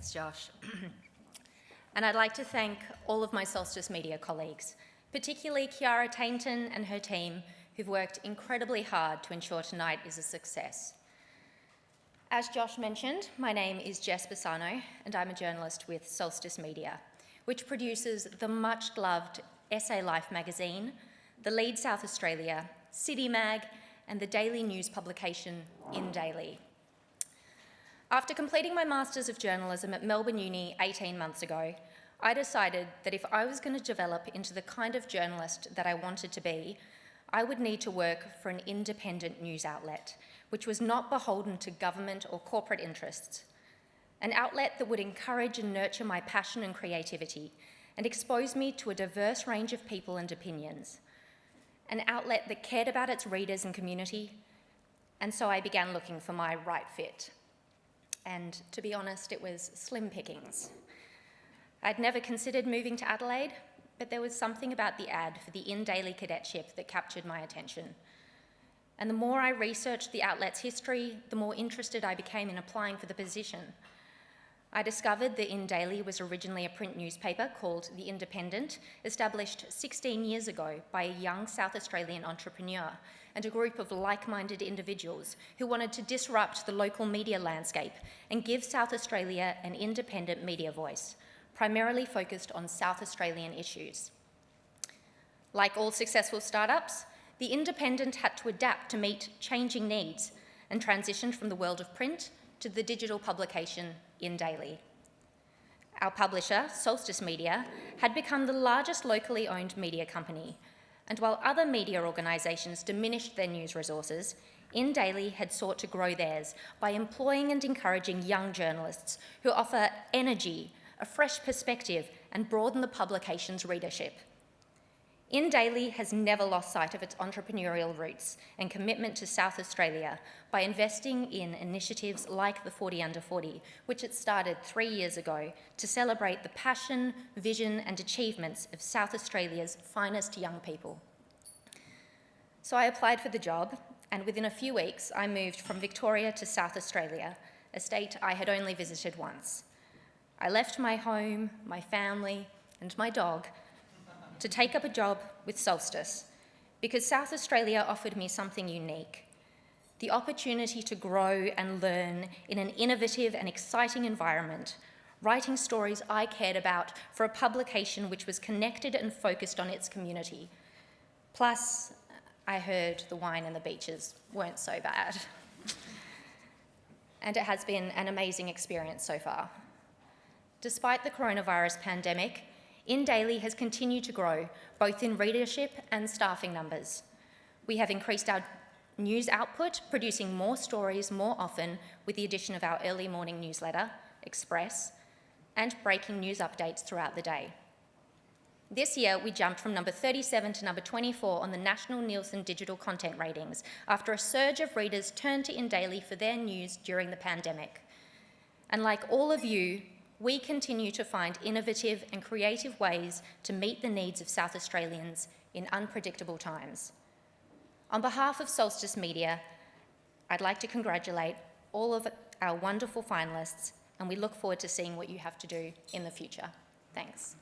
Thanks, Josh. And I'd like to thank all of my Solstice Media colleagues, particularly Kiara Tainton and her team, who've worked incredibly hard to ensure tonight is a success. As Josh mentioned, my name is Jess Bassano, and I'm a journalist with Solstice Media, which produces the much-loved Essay Life magazine, the Lead South Australia, City Mag, and the daily news publication InDaily. After completing my Masters of Journalism at Melbourne Uni 18 months ago, I decided that if I was going to develop into the kind of journalist that I wanted to be, I would need to work for an independent news outlet, which was not beholden to government or corporate interests. An outlet that would encourage and nurture my passion and creativity and expose me to a diverse range of people and opinions. An outlet that cared about its readers and community, and so I began looking for my right fit. And to be honest, it was slim pickings. I'd never considered moving to Adelaide, but there was something about the ad for the InDaily cadetship that captured my attention. And the more I researched the outlet's history, the more interested I became in applying for the position. I discovered that InDaily was originally a print newspaper called The Independent, established 16 years ago by a young South Australian entrepreneur and a group of like-minded individuals who wanted to disrupt the local media landscape and give South Australia an independent media voice, primarily focused on South Australian issues. Like all successful startups, The Independent had to adapt to meet changing needs and transitioned from the world of print to the digital publication InDaily. Our publisher, Solstice Media, had become the largest locally owned media company, and while other media organisations diminished their news resources, InDaily had sought to grow theirs by employing and encouraging young journalists who offer energy, a fresh perspective, and broaden the publication's readership. InDaily has never lost sight of its entrepreneurial roots and commitment to South Australia by investing in initiatives like the 40 Under 40, which it started 3 years ago to celebrate the passion, vision, and achievements of South Australia's finest young people. So I applied for the job, and within a few weeks, I moved from Victoria to South Australia, a state I had only visited once. I left my home, my family, and my dog to take up a job with Solstice, because South Australia offered me something unique: the opportunity to grow and learn in an innovative and exciting environment, writing stories I cared about for a publication which was connected and focused on its community. Plus, I heard the wine and the beaches weren't so bad. And it has been an amazing experience so far. Despite the coronavirus pandemic, InDaily has continued to grow, both in readership and staffing numbers. We have increased our news output, producing more stories more often with the addition of our early morning newsletter, Express, and breaking news updates throughout the day. This year, we jumped from number 37 to number 24 on the National Nielsen Digital Content Ratings after a surge of readers turned to InDaily for their news during the pandemic. And like all of you, we continue to find innovative and creative ways to meet the needs of South Australians in unpredictable times. On behalf of Solstice Media, I'd like to congratulate all of our wonderful finalists, and we look forward to seeing what you have to do in the future. Thanks.